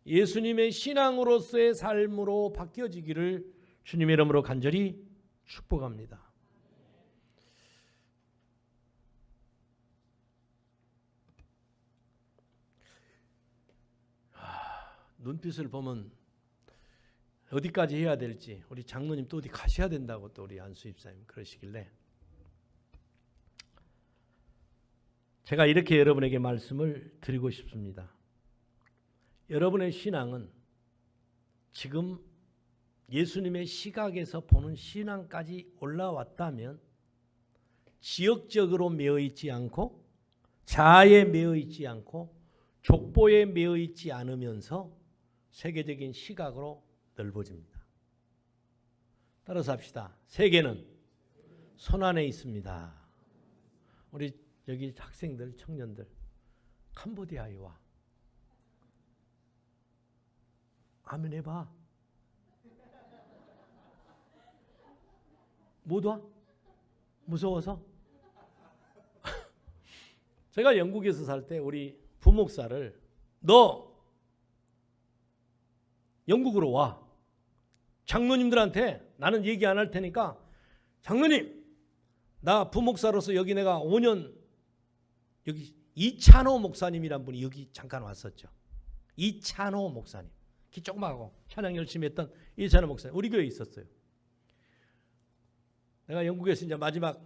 예수님의 신앙으로서의 삶으로 바뀌어지기를 주님의 이름으로 간절히 축복합니다. 눈빛을 보면 어디까지 해야 될지, 우리 장로님 또 어디 가셔야 된다고 또 우리 안수 집사님 그러시길래 제가 이렇게 여러분에게 말씀을 드리고 싶습니다. 여러분의 신앙은 지금 예수님의 시각에서 보는 신앙까지 올라왔다면 지역적으로 매여 있지 않고 자아에 매여 있지 않고 족보에 매여 있지 않으면서 세계적인 시각으로 넓어집니다. 따라서 합시다. 세계는 손 안에 있습니다. 우리 여기 학생들, 청년들 캄보디아에 와. 아멘 해봐. 못 와? 무서워서? 제가 영국에서 살 때 우리 부목사를 너 영국으로 와. 장로님들한테 나는 얘기 안 할 테니까 장로님 나 부목사로서 여기 내가 5년 여기 이찬호 목사님이란 분이 여기 잠깐 왔었죠. 이찬호 목사님. 키 조그마하고 찬양 열심히 했던 이찬호 목사님. 우리 교회에 있었어요. 내가 영국에서 이제 마지막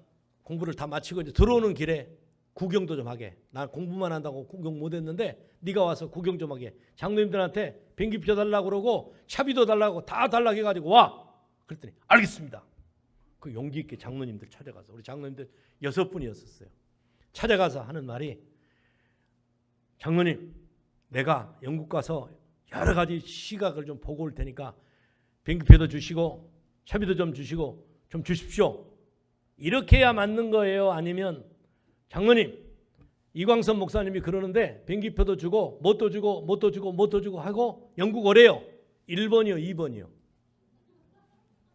공부를 다 마치고 이제 들어오는 길에 구경도 좀 하게. 난 공부만 한다고 구경 못 했는데 네가 와서 구경 좀 하게. 장로님들한테 비행기표 달라고 그러고 차비도 달라고 다 달라고 해가지고 와. 그랬더니 알겠습니다. 그 용기 있게 장로님들 찾아가서 우리 장로님들 6분이었었어요. 찾아가서 하는 말이 장로님 내가 영국 가서 여러 가지 시각을 좀 보고 올 테니까 비행기표도 주시고 차비도 좀 주시고 좀 주십시오. 이렇게 해야 맞는 거예요? 아니면 장로님 이광선 목사님이 그러는데 비행기표도 주고 뭣도 주고 뭣도 주고 뭣도 주고 하고 영국 오래요. 1번이요 2번이요?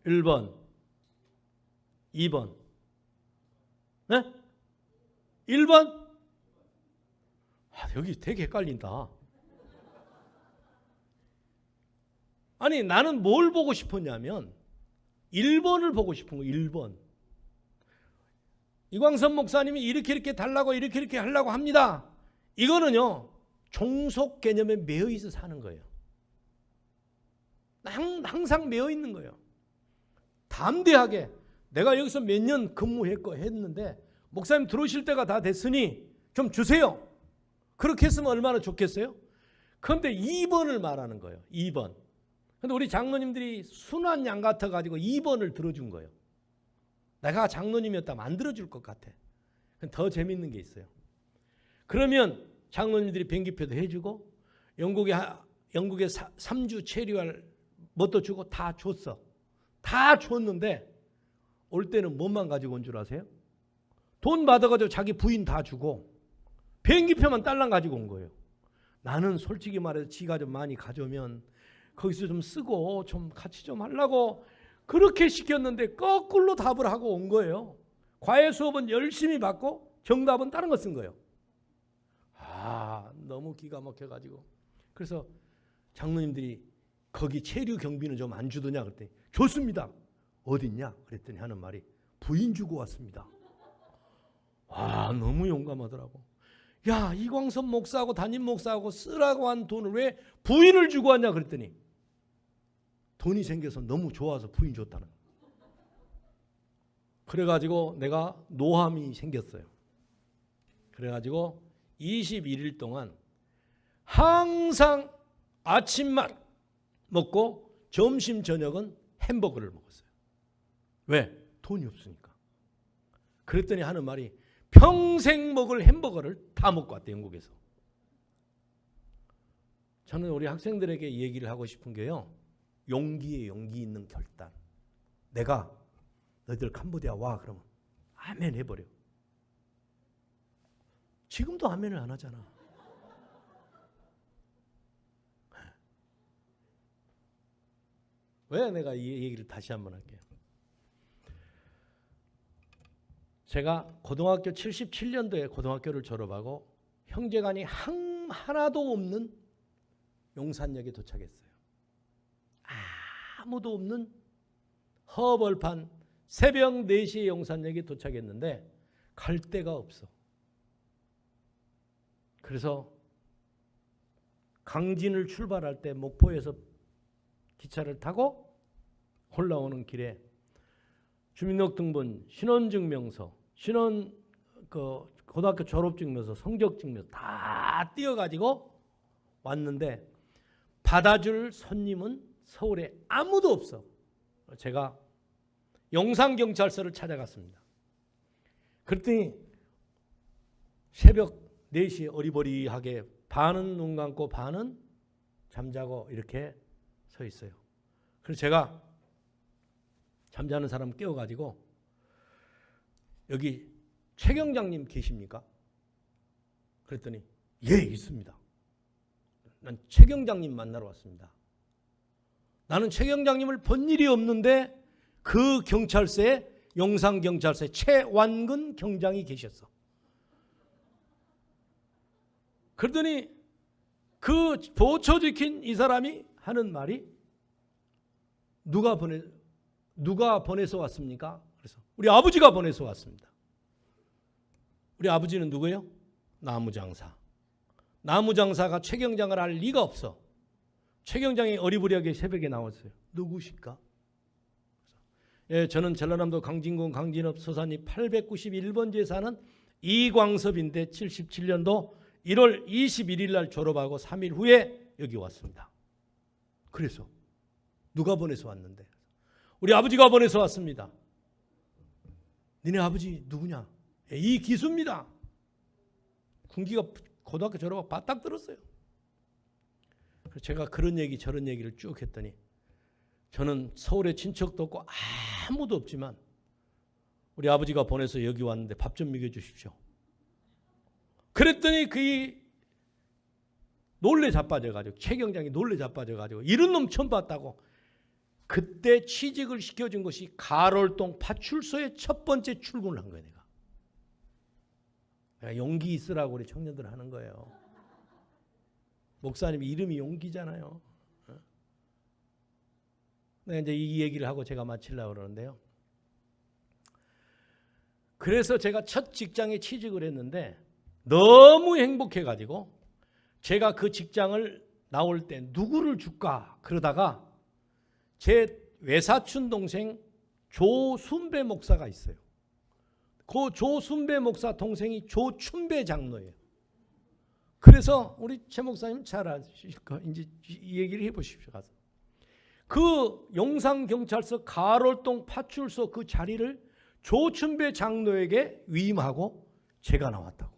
1번 2번 네? 1번? 여기 되게 헷갈린다. 아니 나는 뭘 보고 싶었냐면 1번을 보고 싶은 거예요. 1번. 이광선 목사님이 이렇게 달라고 이렇게 하려고 합니다. 이거는요 종속 개념에 매여 있어 사는 거예요. 항상 매여 있는 거예요. 담대하게 내가 여기서 몇 년 근무했는데 목사님 들어오실 때가 다 됐으니 좀 주세요. 그렇게 했으면 얼마나 좋겠어요? 그런데 2번을 말하는 거예요. 2번. 근데 우리 장로님들이 순한 양 같아가지고 2번을 들어준 거예요. 내가 장로님이었다면 안 들어줄 것 같아. 더 재밌는 게 있어요. 그러면 장로님들이 비행기표도 해주고 영국에 3주 체류할 뭣도 주고 다 줬어. 다 줬는데 올 때는 뭐만 가지고 온 줄 아세요? 돈 받아가지고 자기 부인 다 주고 비행기표만 딸랑 가지고 온 거예요. 나는 솔직히 말해서 지가 좀 많이 가져오면 거기서 좀 쓰고 좀 같이 좀 하려고 그렇게 시켰는데 거꾸로 답을 하고 온 거예요. 과외 수업은 열심히 받고 정답은 다른 거 쓴 거예요. 너무 기가 막혀가지고 그래서 장로님들이 거기 체류 경비는 좀 안 주더냐 그랬더니 줬습니다. 어딨냐 그랬더니 하는 말이 부인 주고 왔습니다. 너무 용감하더라고. 야 이광선 목사하고 담임 목사하고 쓰라고 한 돈을 왜 부인을 주고 왔냐 그랬더니 돈이 생겨서 너무 좋아서 부인 줬다는 거예요. 그래가지고 내가 노함이 생겼어요. 그래가지고 21일 동안 항상 아침만 먹고 점심 저녁은 햄버거를 먹었어요. 왜? 돈이 없으니까. 그랬더니 하는 말이 평생 먹을 햄버거를 다 먹고 왔대 영국에서. 저는 우리 학생들에게 얘기를 하고 싶은 게요. 용기 있는 결단. 내가 너희들 캄보디아 와 그러면 아멘 해버려. 지금도 아멘을 안 하잖아. 왜 내가 이 얘기를 다시 한번 할게요. 제가 고등학교 77년도에 고등학교를 졸업하고 형제간이 하나도 없는 용산역에 도착했어요. 아무도 없는 허벌판 새벽 4시에 용산역에 도착했는데 갈 데가 없어. 그래서 강진을 출발할 때 목포에서 기차를 타고 올라오는 길에 주민등록등본, 신원증명서, 고등학교 졸업증명서, 성적증명서 다 띄어가지고 왔는데 받아줄 손님은 서울에 아무도 없어. 제가 용산경찰서를 찾아갔습니다. 그랬더니 새벽 4시에 어리버리하게 반은 눈 감고 반은 잠자고 이렇게 서 있어요. 그래서 제가 잠자는 사람 깨워가지고 여기 최 경장님 계십니까? 그랬더니 예, 있습니다. 난 최 경장님 만나러 왔습니다. 나는 최 경장님을 본 일이 없는데 그 경찰서에 용산경찰서에 최완근 경장이 계셨어. 그러더니 그 보초 지킨 이 사람이 하는 말이 누가 보내서 왔습니까? 그래서 우리 아버지가 보내서 왔습니다. 우리 아버지는 누구예요? 나무장사. 나무장사가 최 경장을 알 리가 없어. 최 경장이 어리부리하게 새벽에 나왔어요. 누구실까? 예, 저는 전라남도 강진군 강진읍 서산리 891번지에 사는 이광섭인데 77년도 1월 21일 날 졸업하고 3일 후에 여기 왔습니다. 그래서 누가 보내서 왔는데? 우리 아버지가 보내서 왔습니다. 니네 아버지 누구냐? 예, 이 기수입니다. 군기가 고등학교 졸업하고 바딱 들었어요. 그래서 제가 그런 얘기 저런 얘기를 쭉 했더니 저는 서울에 친척도 없고 아무도 없지만 우리 아버지가 보내서 여기 왔는데 밥 좀 먹여주십시오. 그랬더니 그이 놀래 자빠져가지고 최 경장이 놀래 자빠져가지고 이런 놈 처음 봤다고 그때 취직을 시켜준 것이 가롤동 파출소의 첫 번째 출근을 한 거예요. 내가 용기 있으라고 우리 청년들 하는 거예요. 목사님 이름이 용기잖아요. 네, 이제 이 얘기를 하고 제가 마치려고 그러는데요. 그래서 제가 첫 직장에 취직을 했는데 너무 행복해가지고 제가 그 직장을 나올 때 누구를 줄까 그러다가 제 외사촌 동생 조순배 목사가 있어요. 그 조순배 목사 동생이 조춘배 장로예요. 그래서 우리 최 목사님 잘 아실 거 이제 이 얘기를 해보십시오. 가서. 그 용산경찰서 가롤동 파출소 그 자리를 조춘배 장로에게 위임하고 제가 나왔다고.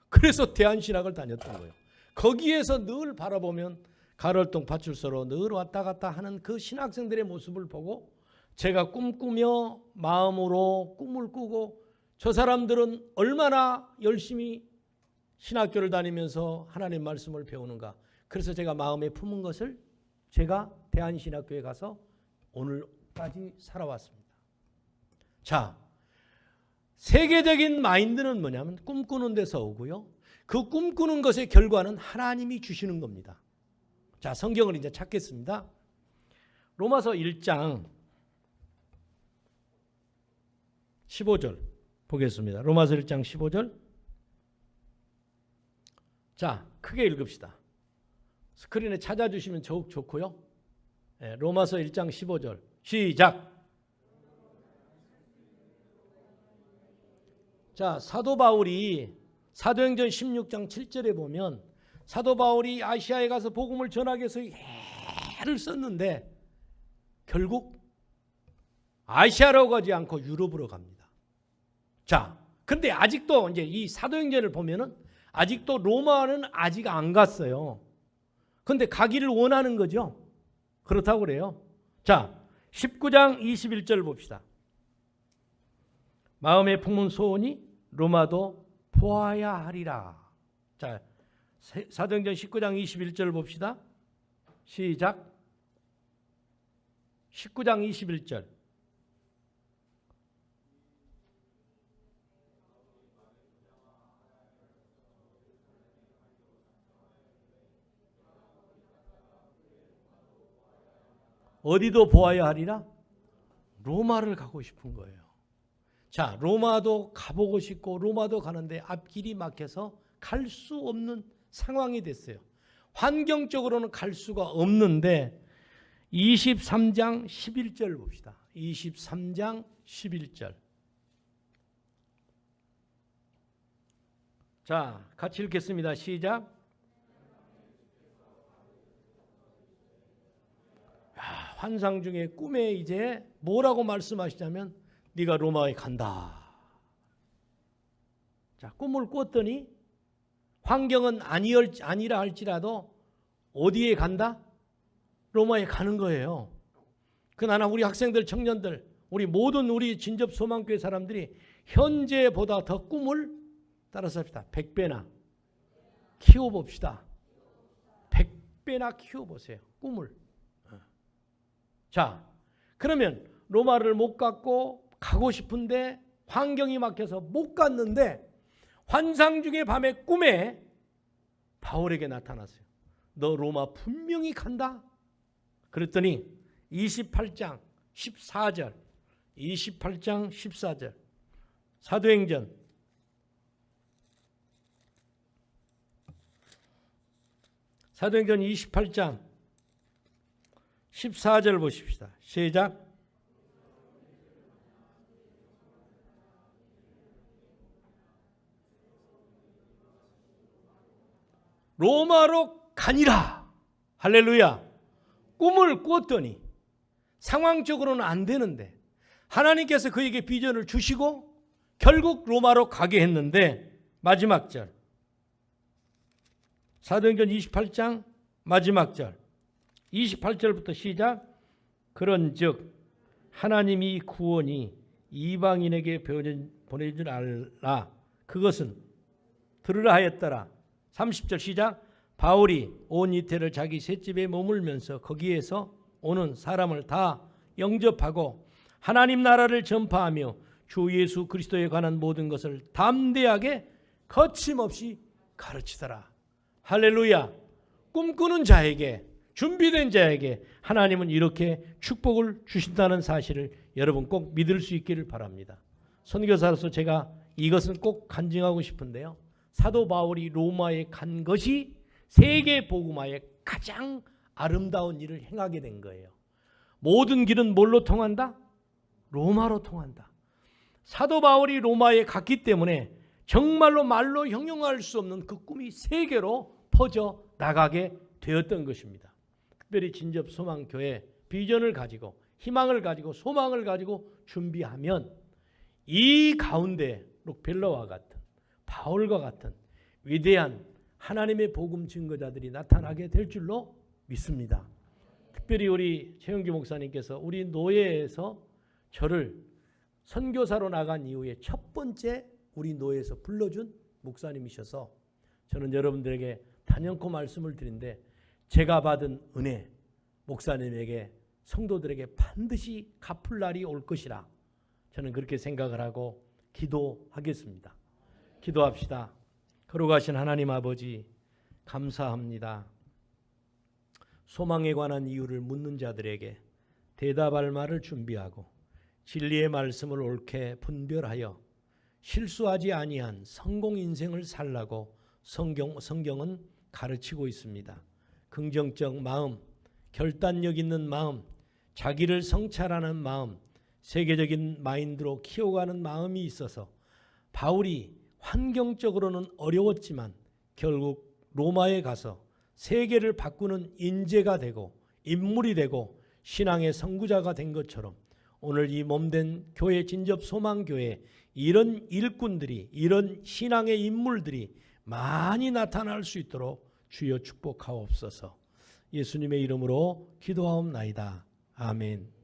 그래서 대한신학을 다녔던 거예요. 거기에서 늘 바라보면 가롤동 파출소로 늘 왔다 갔다 하는 그 신학생들의 모습을 보고 제가 꿈꾸며 마음으로 꿈을 꾸고 저 사람들은 얼마나 열심히 신학교를 다니면서 하나님 말씀을 배우는가. 그래서 제가 마음에 품은 것을 제가 대한신학교에 가서 오늘까지 살아왔습니다. 자, 세계적인 마인드는 뭐냐면 꿈꾸는 데서 오고요. 그 꿈꾸는 것의 결과는 하나님이 주시는 겁니다. 자, 성경을 이제 찾겠습니다. 로마서 1장 15절 보겠습니다. 로마서 1장 15절. 자, 크게 읽읍시다. 스크린에 찾아주시면 더욱 좋고요. 네, 로마서 1장 15절 시작. 자, 사도 바울이 사도행전 16장 7절에 보면 사도 바울이 아시아에 가서 복음을 전하기 위해서 애를 썼는데 결국 아시아로 가지 않고 유럽으로 갑니다. 자, 근데 아직도 이제 이 사도행전을 보면은 아직도 로마는 아직 안 갔어요. 근데 가기를 원하는 거죠. 그렇다고 그래요. 자, 19장 21절 봅시다. 마음에 품은 소원이 로마도 보아야 하리라. 자, 사도행전 19장 21절 봅시다. 시작. 19장 21절. 어디도 보아야 하리라? 로마를 가고 싶은 거예요. 자, 로마도 가보고 싶고 로마도 가는데 앞길이 막혀서 갈 수 없는 상황이 됐어요. 환경적으로는 갈 수가 없는데 23장 11절 봅시다. 23장 11절. 자, 같이 읽겠습니다. 시작. 환상 중에 꿈에 이제 뭐라고 말씀하시냐면 네가 로마에 간다. 자, 꿈을 꿨더니 환경은 아니라 할지라도 어디에 간다? 로마에 가는 거예요. 그러나 우리 학생들, 청년들, 우리 모든 우리 진접소망교회 사람들이 현재보다 더 꿈을 따라서 합시다. 100배나 키워봅시다. 100배나 키워보세요. 꿈을. 자, 그러면 로마를 못 갔고 가고 싶은데 환경이 막혀서 못 갔는데 환상 중에 밤에 꿈에 바울에게 나타났어요. 너 로마 분명히 간다. 그랬더니 28장 14절 28장 14절 사도행전 28장 14절 보십시다. 시작. 로마로 가니라. 할렐루야. 꿈을 꿨더니 상황적으로는 안 되는데 하나님께서 그에게 비전을 주시고 결국 로마로 가게 했는데 마지막 절 사도행전 28장 마지막 절 28절부터 시작. 그런즉 하나님이 구원이 이방인에게 보내준 줄 알라. 그것은 들으라 하였더라. 30절 시작. 바울이 온 이태를 자기 셋집에 머물면서 거기에서 오는 사람을 다 영접하고 하나님 나라를 전파하며 주 예수 그리스도에 관한 모든 것을 담대하게 거침없이 가르치더라. 할렐루야. 꿈꾸는 자에게, 준비된 자에게 하나님은 이렇게 축복을 주신다는 사실을 여러분 꼭 믿을 수 있기를 바랍니다. 선교사로서 제가 이것은 꼭 간증하고 싶은데요. 사도 바울이 로마에 간 것이 세계 복음화의 가장 아름다운 일을 행하게 된 거예요. 모든 길은 뭘로 통한다? 로마로 통한다. 사도 바울이 로마에 갔기 때문에 정말로 말로 형용할 수 없는 그 꿈이 세계로 퍼져 나가게 되었던 것입니다. 특별히 진접소망교회 비전을 가지고 희망을 가지고 소망을 가지고 준비하면 이 가운데 록펠러와 같은 바울과 같은 위대한 하나님의 복음 증거자들이 나타나게 될 줄로 믿습니다. 특별히 우리 최영기 목사님께서 우리 노예에서 저를 선교사로 나간 이후에 첫 번째 우리 노예에서 불러준 목사님이셔서 저는 여러분들에게 단연코 말씀을 드린데 제가 받은 은혜 목사님에게 성도들에게 반드시 갚을 날이 올 것이라 저는 그렇게 생각을 하고 기도하겠습니다. 기도합시다. 거룩하신 하나님 아버지 감사합니다. 소망에 관한 이유를 묻는 자들에게 대답할 말을 준비하고 진리의 말씀을 옳게 분별하여 실수하지 아니한 성공 인생을 살라고 성경은 가르치고 있습니다. 긍정적 마음, 결단력 있는 마음, 자기를 성찰하는 마음, 세계적인 마인드로 키워가는 마음이 있어서 바울이 환경적으로는 어려웠지만 결국 로마에 가서 세계를 바꾸는 인재가 되고 인물이 되고 신앙의 선구자가 된 것처럼 오늘 이 몸된 교회 진접소망교회 이런 일꾼들이 이런 신앙의 인물들이 많이 나타날 수 있도록 주여 축복하옵소서. 예수님의 이름으로 기도하옵나이다. 아멘.